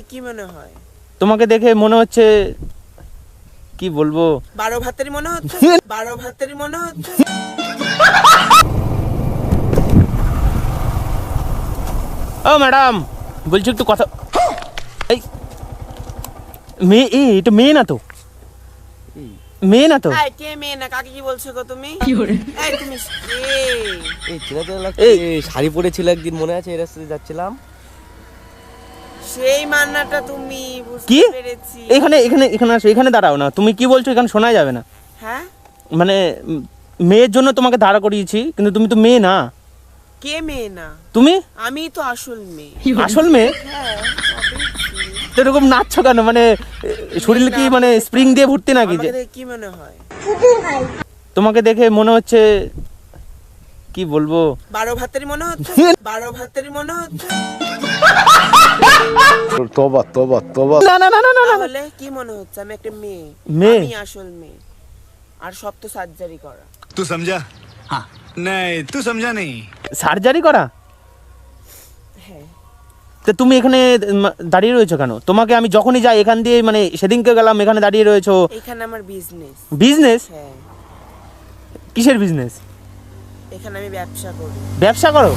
কি মনে হয়? তোমাকে দেখে মনে হচ্ছে, কি বলবো, 12 ভাতেরই মনে হচ্ছে। 12 ভাতেরই মনে হচ্ছে। ও ম্যাডাম, বলছি একটু কথা। এই মেয়ে, এটা মেয়ে না তো? মেয়ে না তো? এই কে মেয়ে না? কাকে কি বলছো গো তুমি? এই তুমি কে? এই চেনাতে লাগছে। এই শাড়ি পরেছিল একদিন, মনে আছে? এই রাস্তাতে যাচ্ছিলাম। সেই মান্নাটা তুমি, বুঝতে কি? পেরেছি। এখানে এখানে এখানে আসো, এখানে দাঁড়াও না। তুমি কি বলছো? এখানে শোনা যাবে না। হ্যাঁ, মানে মেয়ের জন্য তোমাকে দাঁড়া করিয়েছি, কিন্তু তুমি তো মেয়ে না। কে মেয়ে না? তুমি আমি তো আসল মেয়ে। আসল মেয়ে? হ্যাঁ, তো এরকম নাচছো কেন? মানে শরীর কি মানে স্প্রিং দিয়ে ভর্তি নাকি? যে আমাকে দেখে কি মনে হয়? তোমাকে দেখে মনে হচ্ছে, কি বলবো, 12 ভাতেরই মনে হচ্ছে। 12 ভাতেরই মনে হচ্ছে। तौबा तौबा तौबा না না না না না না। তাহলে কি মনে হচ্ছে? আমি একটা মেয়ে। মেয়ে? আমি আসল মেয়ে। আর সব তো সার্জারি করা। तू समझा? हाँ नहीं तू समझा नहीं। সার্জারি করা? হ্যাঁ, তো তুমি এখানে দাঁড়িয়ে রয়েছো কেন? তোমাকে আমি যখনই যাই এখান দিয়ে, মানে সেদিনকে গেলাম, এখানে দাঁড়িয়ে রয়েছো। এখানে আমার বিজনেস। বিজনেস? হ্যাঁ, কিসের বিজনেস? এখানে আমি ব্যবসা করি। ব্যবসা করো?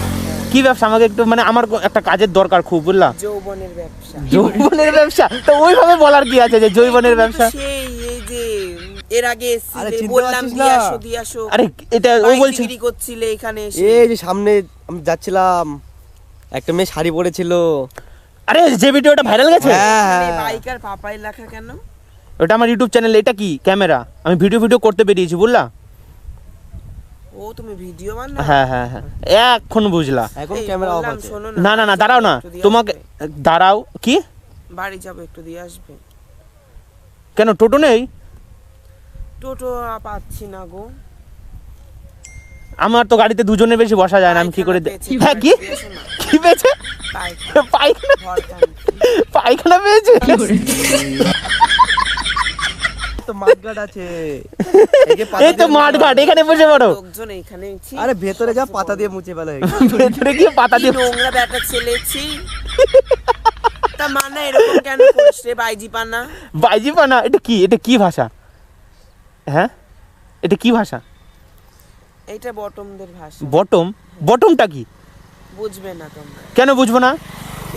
কি ব্যবসা? আমাকে একটু, মানে আমার একটা কাজের দরকার খুব, বুঝলা? যৌবনের ব্যবসা। যৌবনের ব্যবসা? তো ওইভাবে বলার কি আছে যে যৌবনের ব্যবসা? সেই এই যে এর আগে আরে এসেছিলে, চিনতে বললাম পারছিস দিয়ে না? আসো দিয়ে আসো। আরে এটা ও বাইক বলছে। বিক্রি করছিলে এখানে এসে। এই যে সামনে আমি যাচ্ছিলাম, একটা মেয়ে শাড়ি পরেছিল। আরে যে ভিডিওটা ভাইরাল গেছে, মানে বাইক আর পাপাই লেখা কেন? ওটা আমার ইউটিউব চ্যানেল। এটা কি ক্যামেরা? আমি ভিডিও করতে বেরিয়েছি, বুঝলা? ও তুমি ভিডিও বানাও? হ্যাঁ হ্যাঁ হ্যাঁ, এখন বুঝলা। এখন এই ক্যামেরা অফ বললাম, আছে। শোনো না না না, দাঁড়াও না, একটু দিয়ে তোমাকে আসবে। দাঁড়াও। কি? বাড়ি যাবো, একটু দিয়ে আসবে। কেন টোটো নেই? টোটো পাচ্ছি না গো। আমার তো গাড়িতে দুজনের বেশি বসা যায় না, আমি কি করে পায়খানা পেয়েছি, হ্যাঁ, কি দিয়ে এসো না। কি পেয়েছে? পায়খানা, পায়খানা? ঘর টানছি। পায়খানা পেয়েছে? তো মাঠঘাট আছে। এই তো মাঠ ঘাট, এখানে বসে পড়ো। লোকজন এখানে ছি। আরে ভেতরে যা, পাতা দিয়ে মুছে ফেলা হয়ে ভেতরে গিয়ে পাতা কি দিয়ে। নোংরা ব্যাটা ছেলেছি। তা মানা এরকম কেন করিস রে বাইজি পানা? বাইজি পানা? এটা কি? এটা কি ভাষা? হ্যাঁ, এটা কি ভাষা? এইটা বটমদের ভাষা। বটম? বটমটা কি? বুঝবে না তোমরা। কেন বুঝবো না?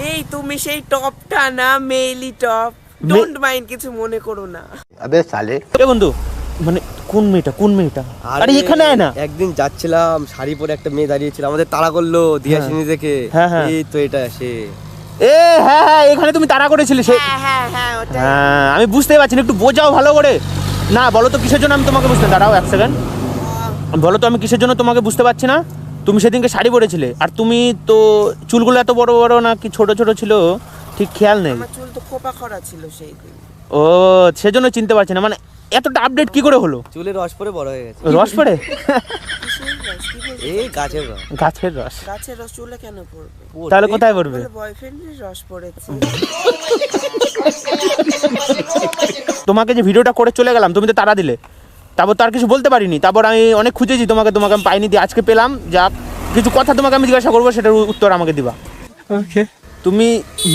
এই তুমি সেই টপটা না, মেইলি টপ। ডোন্ট মাইন্ড, কিছু মনে করো না। अबे साले এ বন্ধু, মানে কোন মেয়েটা? কোন মেয়েটা? আরে এখানে আয় না। একদিন যাচ্ছিলাম, শাড়ি পরে একটা মেয়ে দাঁড়িয়েছিল, আমাদের তাড়া করলো দিয়াশিনী দেখে। হ্যাঁ, হ্যাঁ। এই তো এটা সে। এ হ্যাঁ হ্যাঁ, এখানে তুমি তাড়া করেছিলে সে। হ্যাঁ হ্যাঁ হ্যাঁ, ওটাই। হ্যাঁ, আমি বুঝতেই পারছি না, একটু বোঝাও ভালো করে। না বলো তো কিসের জন্য আমি তোমাকে বুঝতে, দাঁড়াও এক সেকেন্ড, বলো তো আমি কিসের জন্য তোমাকে বুঝতে পারছি না। তুমি সেদিনকে শাড়ি পরেছিলে, আর তুমি তো চুলগুলো এত বড় বড় না কি ছোট ছোট ছিল, ঠিক খেয়াল নেই। আমার চুল তো খোপা করা ছিল সেই দিন। ও, সেজন্য চিনতে পারছি না। মানে এতটা আপডেট কি করে হলো? চুলে রস পরে বড় হয়ে গেছে। রস পড়ে? কিসের রস? কি বলছো? এই গাছের রস। গাছের রস? গাছের রস চুলে কেন পড়বে? তাহলে কোথায় পড়বে? বয়ফ্রেন্ডের রস পড়েছে। তোমাকে যে ভিডিওটা করে চলে গেলাম, তুমি তো তাড়া দিলে, তারপর তার কিছু বলতে পারিনি। তারপর আমি অনেক খুঁজেছি তোমাকে, আমি পাইনি, দিয়ে আজকে পেলাম। যাক, কিছু কথা তোমাকে আমি জিজ্ঞাসা করবো, সেটার উত্তর আমাকে দিবা। ओके তুমি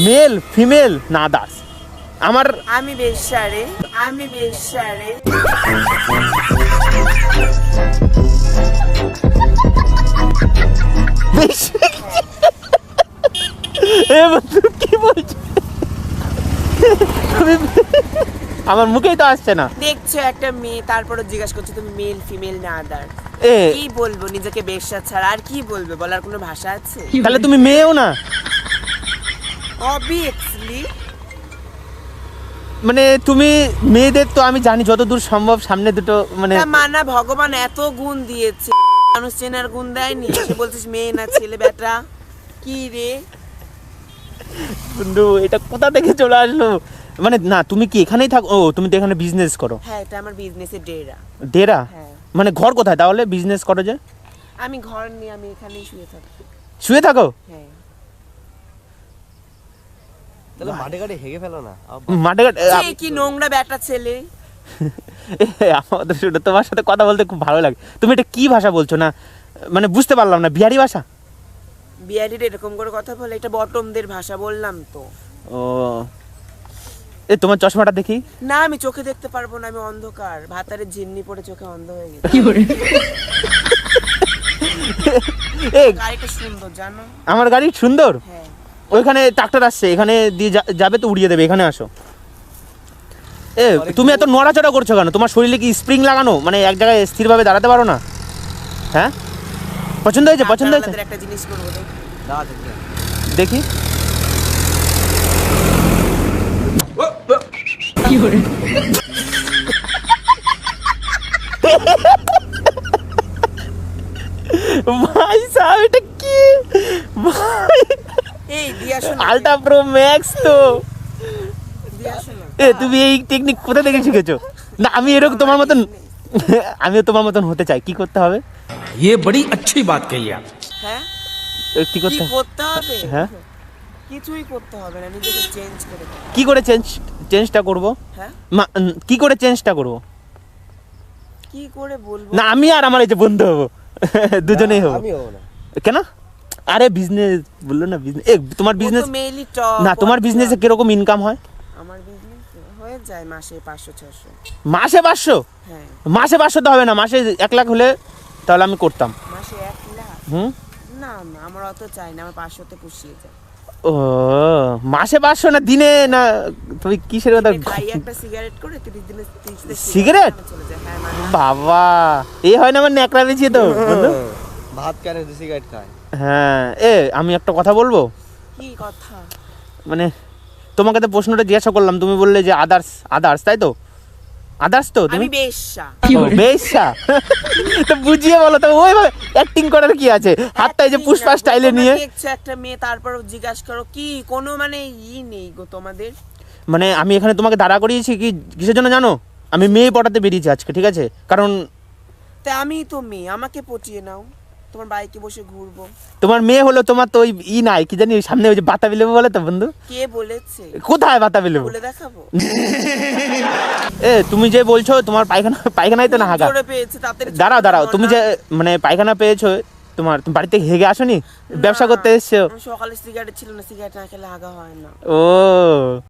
মেল, ফিমেল না আদার্স? আমার আমি বেশ্যারে, আমি বেশ্যারে। বেশ এ বন্ধু, কি বলছো? আমার মুখেই তো আসছে না। দেখছো একটা মেয়ে, তারপরে জিজ্ঞাসা করছো তুমি মেল ফিমেল না আদার। এ কি বলবো নিজেকে বেশ্যা ছাড়া? আর কি বলবে? বলার কোনো ভাষা আছে? তাহলে তুমি মেয়েও না? অবভিয়াসলি। মানে তুমি মেয়েদের তো আমি জানি যতদূর সম্ভব সামনে দুটো, মানে মানা ভগবান এত গুণ দিয়েছে, মানুষ চেনার গুণ দেয়নি? সে বলছিস মেয়ে না ছেলে বেটা? কি রে বন্ধু, এটা কোথা থেকে চলে আসলো? মানে না, তুমি কি এখানেই থাকো? ও, তুমি তো এখানে বিজনেস করো। হ্যাঁ, এটা আমার বিজনেসের ডেরা। ডেরা? হ্যাঁ। মানে ঘর কোথায় তাহলে বিজনেস করো যে? আমি ঘর নিয়ে আমি এখানেই শুয়ে থাকি। শুয়ে থাকো? হ্যাঁ। তাহলে মাঠে ঘাটে হেগে ফেলো না। মাঠে ঘাটে? সে কি নোংরা বেটা ছেলে। আমাদের শুনে তোমার সাথে কথা বলতে খুব ভালো লাগে। তুমি এটা কি ভাষা বলছো? না মানে বুঝতে পারলাম না, বিহারি ভাষা? বিহারির এরকম করে কথা বলে? এটা বটমদের ভাষা, বললাম তো। ও এ তোমার চশমাটা দেখি। না আমি চোখে দেখতে পারবো না, আমি অন্ধকার, ভাতারে ঝিমনি পড়ে চোখে অন্ধ হয়ে গেছে। এ গাড়িটা সুন্দর জানো? আমার গাড়ি সুন্দর। হ্যাঁ ওইখানে ট্রাক্টর আসছে, এখানে দিয়ে যাবে তো উড়িয়ে দেবে। এখানে আসো। এ তুমি এত নড়াচড়া করছো কেন? তোমার শরীরে কি স্প্রিং লাগানো, মানে এক জায়গায় স্থিরভাবে দাঁড়াতে পারো না? হ্যাঁ, পছন্দ হয়েছে? পছন্দ হয়েছে? আপনাদের একটা জিনিস করবো দেখি। না দেখবে দেখি। ভাই সাহেব এটা কি ভাই? এই দিয়ে আসো না, আলট্রা প্রো ম্যাক্স তো। দিয়ে আসো না। এ তুমি এই টেকনিক কোথা থেকে শিখেছো? না আমি এরকম তোমার মতন, আমিও তোমার মতন হতে চাই। কি করতে হবে? ये बड़ी अच्छी बात कही आप। হ্যাঁ কি কি করতে হবে? করতে হবে? হ্যাঁ। কিছুই করতে হবে না, নিজেকে চেঞ্জ করে দাও। কি করে চেঞ্জটা করব? হ্যাঁ কি করে চেঞ্জটা করব? কি করে বলবো? না আমি আর আমার এই যে বন্ধু হবো, দুজনেই হবো। আমি হবো না। কেন? আরে বিজনেস বললো না, বিজনেস। এ তোমার বিজনেস, মেইলি টপ। না তোমার বিজনেসে কিরকম ইনকাম হয়? আমার বিজনেস হয়ে যায় মাসে 500-600। মাসে 500? হ্যাঁ মাসে 500 তো হবে না, মাসে 1 লাখ হলে তাহলে আমি করতাম। মাসে 1 লাখ? হুম। না না আমার অত চাই না, আমার 500-তে পুষিয়ে যায়। ও মাসে 500 না দিনে? না তুমি কিসের কথা? আমি খাই একটা সিগারেট করে 30 দিনে 30 সিগারেট? চলে যায়। হ্যাঁ মানে বাবা, এই হয় না আমার ন্যাকড়া বেচিয়ে তো বন্ধু। ভাত কেন সিগারেট খায়? হ্যাঁ। এ আমি একটা কথা বলবো, কি কথা? মানে তোমাকে তো প্রশ্নটা জিজ্ঞাসা করলাম, তুমি বললে যে আদার্স, তাই তো? আদার্স তো তুমি? আমি বেশ্যা। ও, বেশ্যা। তো বুঝিয়ে বলো তো, ওইভাবে অ্যাক্টিং করার কি আছে? হাতটা এই যে পুষ্পা স্টাইলে নিয়ে। তোমরা দেখছো একটা মেয়ে, তারপর জিজ্ঞাসা করো কি? কোনো মানে নেই গো তোমাদের। মানে আমি এখানে তোমাকে দাঁড়া করিয়েছি কি কিসের জন্য জানো? আমি মেয়ে পটাতে বেরিয়েছি আজকে, ঠিক আছে? কারণ তা আমি তো মেয়ে, আমাকে পটিয়ে নাও, তোমার বাইকে বসে ঘুরবো। তোমার মেয়ে হলো, তোমার তো ওই নাই কি জানি সামনে ওই যে বাতাবি লেবু বলে তো বন্ধু। কে বলেছে? কোথায় বাতাবি লেবু? বলে দেখাবো। এ তুমি যে বলছো তোমার পায়খানাই তো না হাগা। জোরে পেয়েছে তাড়াতাড়ি। দাঁড়াও তুমি যে মানে পায়খানা পেয়েছো, তোমার তুমি বাড়িতে হেগে আসোনি? ব্যবসা করতে এসছো? সকালে সিগারেট ছিল না, সিগারেট না খেলে হাগা হয় না। ও